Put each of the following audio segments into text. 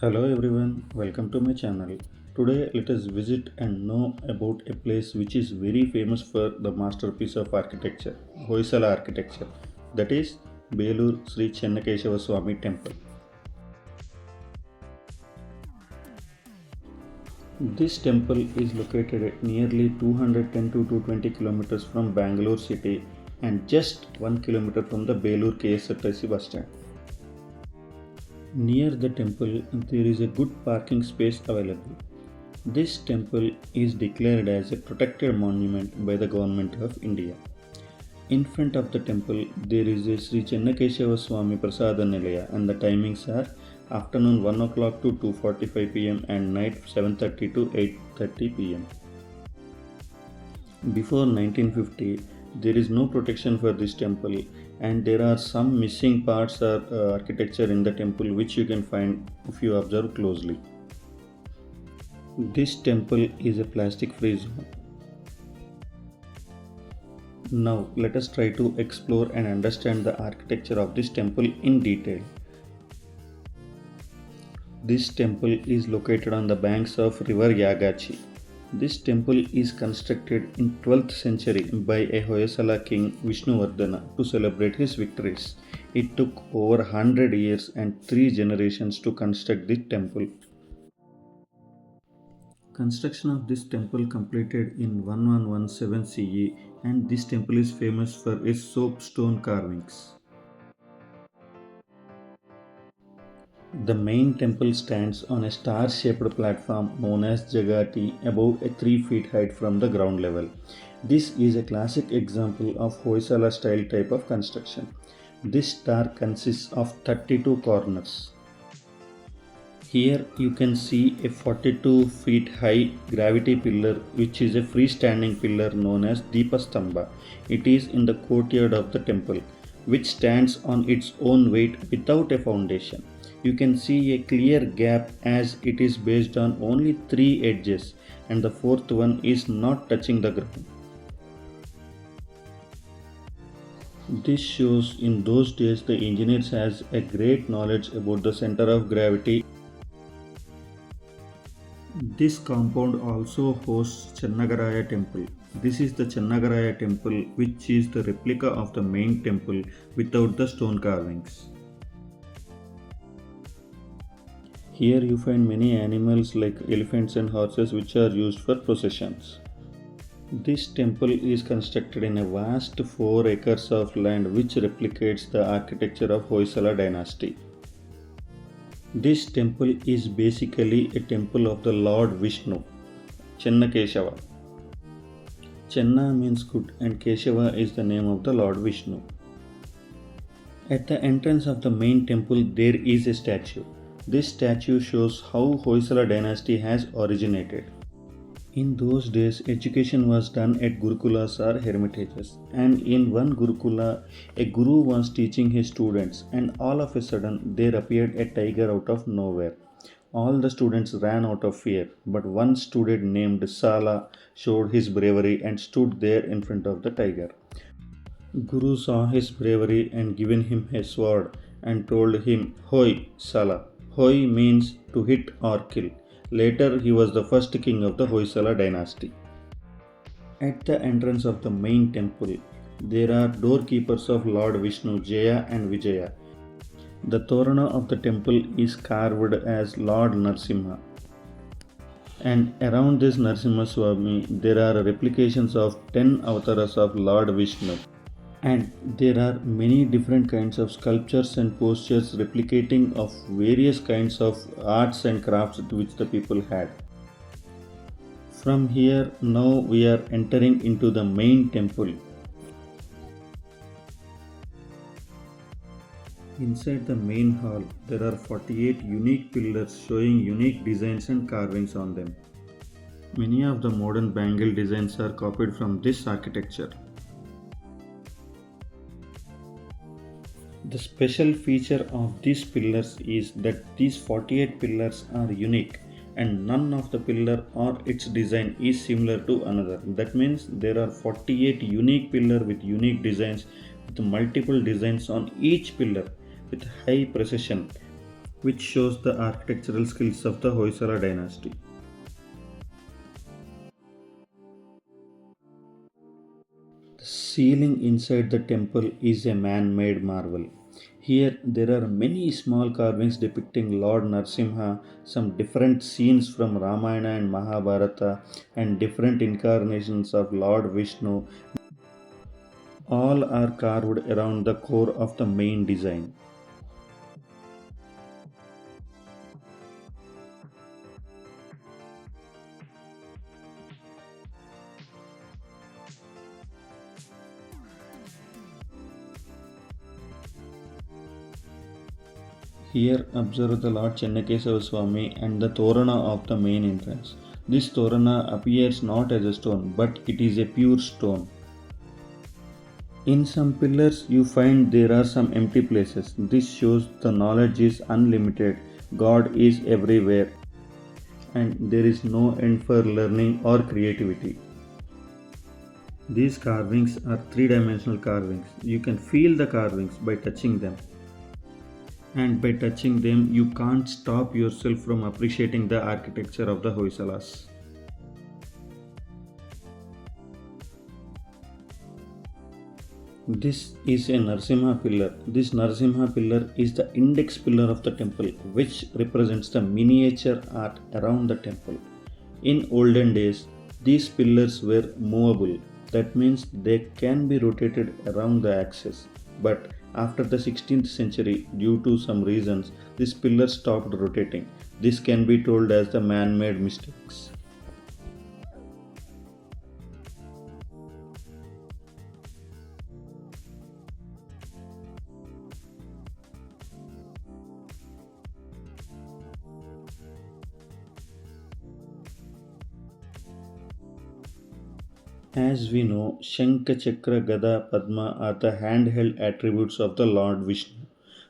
Hello everyone, welcome to my channel. Today let us visit and know about a place which is very famous for the masterpiece of architecture, Hoysala architecture, that is Belur Chennakesava Swamy temple. This temple is located at nearly 210 to 220 kilometers from Bangalore city and just 1 kilometer from the Belur KSRTC bus stand. Near the temple, there is a good parking space available. This temple is declared as a protected monument by the Government of India. In front of the temple, there is a Sri Chennakesava Swamy Prasada Nilaya and the timings are afternoon 1 o'clock to 2:45 pm and night 7:30 to 8:30 pm. Before 1950, there is no protection for this temple and there are some missing parts or architecture in the temple which you can find if you observe closely. This temple is a plastic free zone. Now let us try to explore and understand the architecture of this temple in detail. This temple is located on the banks of river Yagachi. This temple is constructed in 12th century by a Hoysala king Vishnuvardhana to celebrate his victories. It took over 100 years and 3 generations to construct this temple. Construction of this temple completed in 1117 CE and this temple is famous for its soapstone carvings. The main temple stands on a star-shaped platform known as Jagati above a 3 feet height from the ground level. This is a classic example of Hoysala style type of construction. This star consists of 32 corners. Here you can see a 42 feet high gravity pillar which is a freestanding pillar known as Deepastamba. It is in the courtyard of the temple which stands on its own weight without a foundation. You can see a clear gap as it is based on only 3 edges and the fourth one is not touching the ground. This shows in those days the engineers has a great knowledge about the center of gravity. This compound also hosts Channagaraya temple. This is the Channagaraya temple which is the replica of the main temple without the stone carvings. Here you find many animals like elephants and horses which are used for processions. This temple is constructed in a vast 4 acres of land which replicates the architecture of Hoysala dynasty. This temple is basically a temple of the Lord Vishnu, Chennakeshava. Chenna means good and Keshava is the name of the Lord Vishnu. At the entrance of the main temple there is a statue. This statue shows how Hoysala dynasty has originated. In those days, education was done at Gurukulas or hermitages, and in one Gurukula, a guru was teaching his students, and all of a sudden there appeared a tiger out of nowhere. All the students ran out of fear, but one student named Sala showed his bravery and stood there in front of the tiger. Guru saw his bravery and given him a sword and told him, "Hoi, Sala." Hoi means to hit or kill. Later, he was the first king of the Hoysala dynasty. At the entrance of the main temple, there are doorkeepers of Lord Vishnu, Jaya and Vijaya. The Torana of the temple is carved as Lord Narsimha. And around this Narsimha Swami, there are replications of 10 avatars of Lord Vishnu. And there are many different kinds of sculptures and postures replicating of various kinds of arts and crafts which the people had. From here now we are entering into the main temple. Inside the main hall there are 48 unique pillars showing unique designs and carvings on them. Many of the modern bangle designs are copied from this architecture. The special feature of these pillars is that these 48 pillars are unique and none of the pillar or its design is similar to another. That means there are 48 unique pillars with unique designs with multiple designs on each pillar with high precision. which shows the architectural skills of the Hoysala dynasty. The ceiling inside the temple is a man made marvel. Here there are many small carvings depicting Lord Narsimha, some different scenes from Ramayana and Mahabharata, and different incarnations of Lord Vishnu. All are carved around the core of the main design. Here observe the Lord Chennakesava Swamy and the Torana of the main entrance. This Torana appears not as a stone, but it is a pure stone. In some pillars you find there are some empty places. This shows the knowledge is unlimited. God is everywhere and there is no end for learning or creativity. These carvings are three-dimensional carvings. You can feel the carvings by touching them. And by touching them, you can't stop yourself from appreciating the architecture of the Hoysalas. This is a Narsimha pillar. This Narsimha pillar is the index pillar of the temple, which represents the miniature art around the temple. In olden days, these pillars were movable. That means they can be rotated around the axis. But after the 16th century, due to some reasons, this pillar stopped rotating. This can be told as the man-made mistakes. As we know, Shankha, Chakra, Gada, Padma are the handheld attributes of the Lord Vishnu.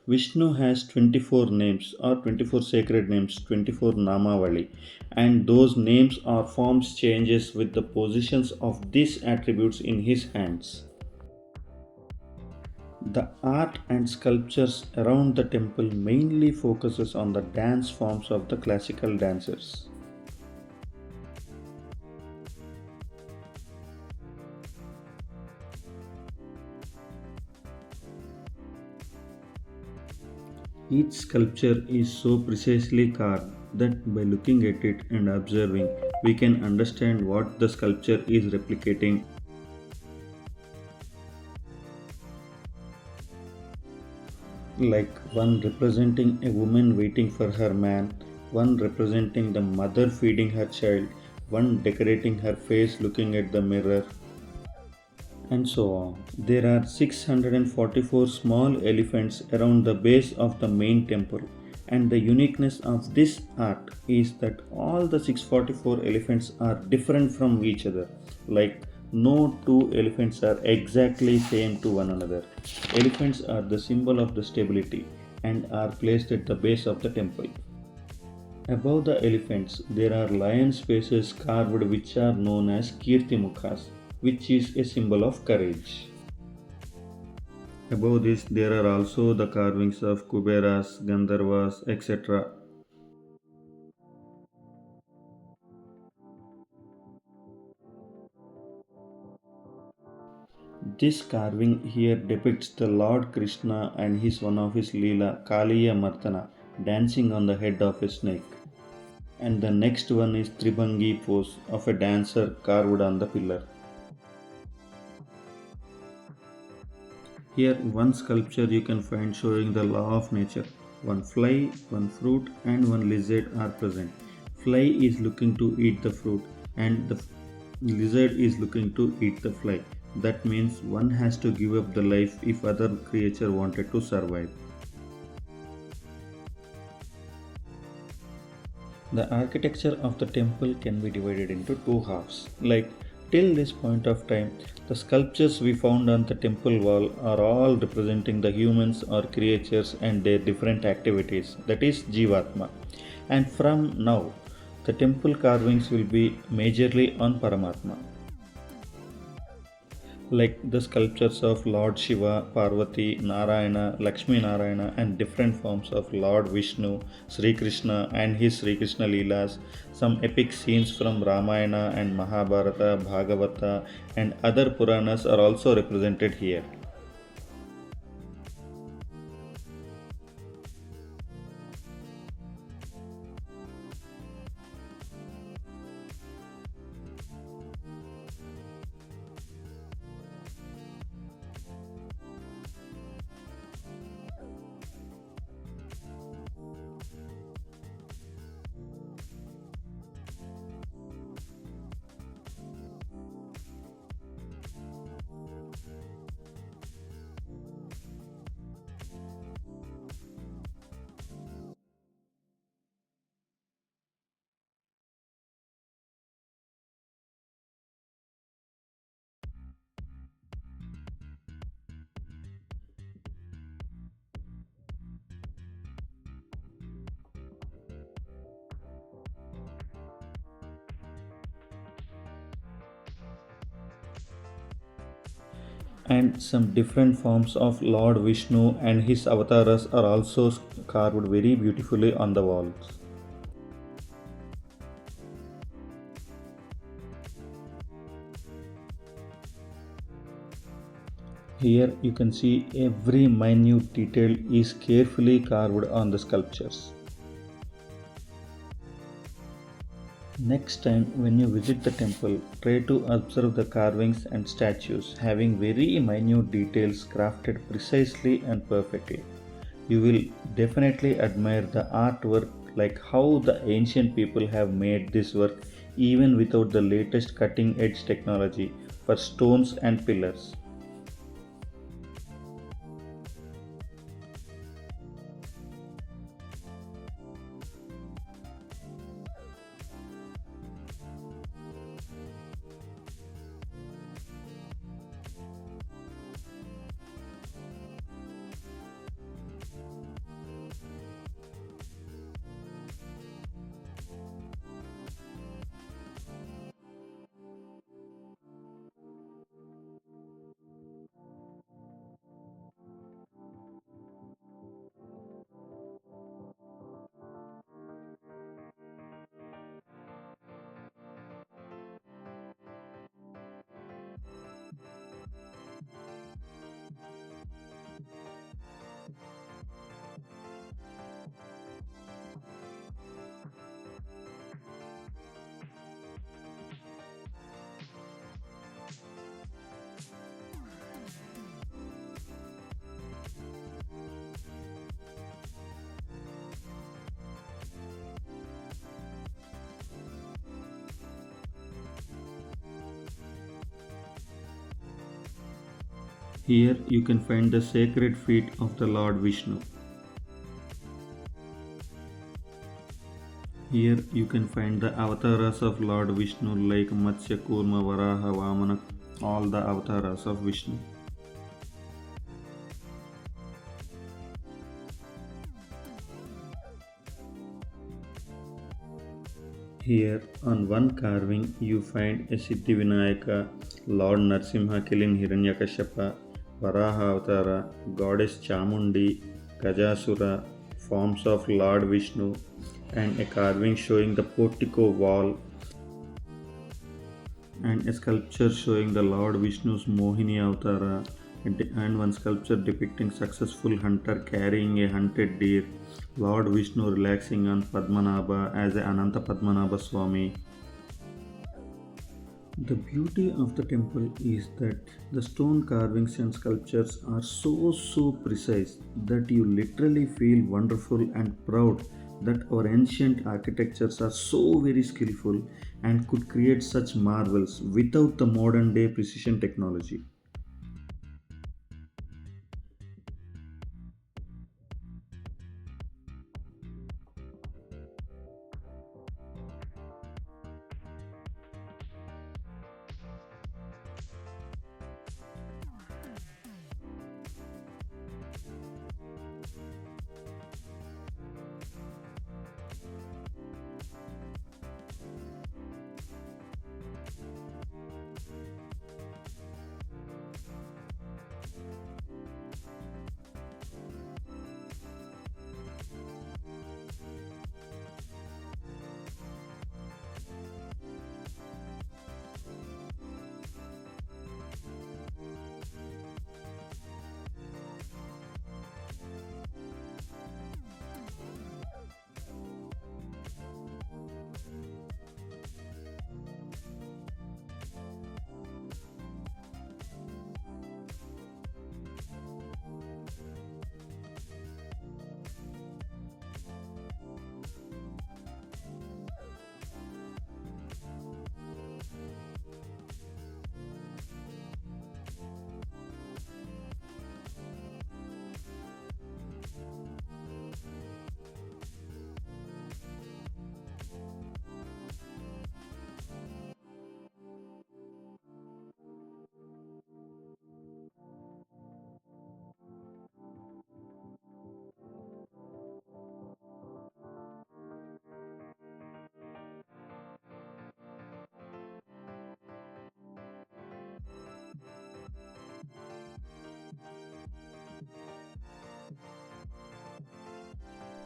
Vishnu has 24 names or 24 sacred names, 24 Namavali, and those names or forms changes with the positions of these attributes in his hands. The art and sculptures around the temple mainly focuses on the dance forms of the classical dancers. Each sculpture is so precisely carved that by looking at it and observing, we can understand what the sculpture is replicating. Like one representing a woman waiting for her man, one representing the mother feeding her child, one decorating her face looking at the mirror, and so on. There are 644 small elephants around the base of the main temple, and the uniqueness of this art is that all the 644 elephants are different from each other. Like no two elephants are exactly same to one another. Elephants are the symbol of the stability and are placed at the base of the temple. Above the elephants, there are lions' faces carved which are known as Kirtimukhas, which is a symbol of courage. Above this, there are also the carvings of Kuberas, Gandharvas, etc. This carving here depicts the Lord Krishna and one of his Leela, Kaliya Martana, dancing on the head of a snake. And the next one is Tribhangi pose of a dancer carved on the pillar. Here one sculpture you can find showing the law of nature. One fly, one fruit and one lizard are present. Fly is looking to eat the fruit and the lizard is looking to eat the fly. That means one has to give up the life if other creature wanted to survive. The architecture of the temple can be divided into two halves. Like till this point of time, the sculptures we found on the temple wall are all representing the humans or creatures and their different activities, that is Jivatma. And from now, the temple carvings will be majorly on Paramatma. like the sculptures of Lord Shiva, Parvati, Narayana, Lakshmi Narayana, and different forms of Lord Vishnu, Sri Krishna, and his Sri Krishna Leelas, some epic scenes from Ramayana and Mahabharata, Bhagavata, and other Puranas are also represented here. And some different forms of Lord Vishnu and his avatars are also carved very beautifully on the walls. Here you can see every minute detail is carefully carved on the sculptures. Next time when you visit the temple, try to observe the carvings and statues having very minute details crafted precisely and perfectly. You will definitely admire the artwork, like how the ancient people have made this work even without the latest cutting edge technology for stones and pillars. Here you can find the sacred feet of the Lord Vishnu. Here you can find the avatars of Lord Vishnu like Matsya, Kurma, Varaha, Vamana, all the avatars of Vishnu. Here on one carving you find a Siddhi Vinayaka, Lord Narsimha killing Hiranyakashipa, Varaha Avatara, Goddess Chamundi, Gajasura, forms of Lord Vishnu, and a carving showing the portico wall, and a sculpture showing the Lord Vishnu's Mohini Avatara, and one sculpture depicting successful hunter carrying a hunted deer, Lord Vishnu relaxing on Padmanabha as a Ananta Padmanabha Swamy. The beauty of the temple is that the stone carvings and sculptures are so precise that you literally feel wonderful and proud that our ancient architectures are so very skillful and could create such marvels without the modern day precision technology.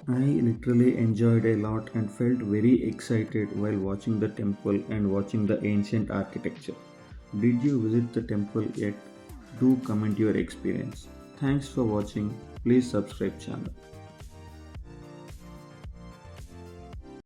I literally enjoyed a lot and felt very excited while watching the temple and watching the ancient architecture. Did you visit the temple yet? Do comment your experience. Thanks for watching. Please subscribe channel.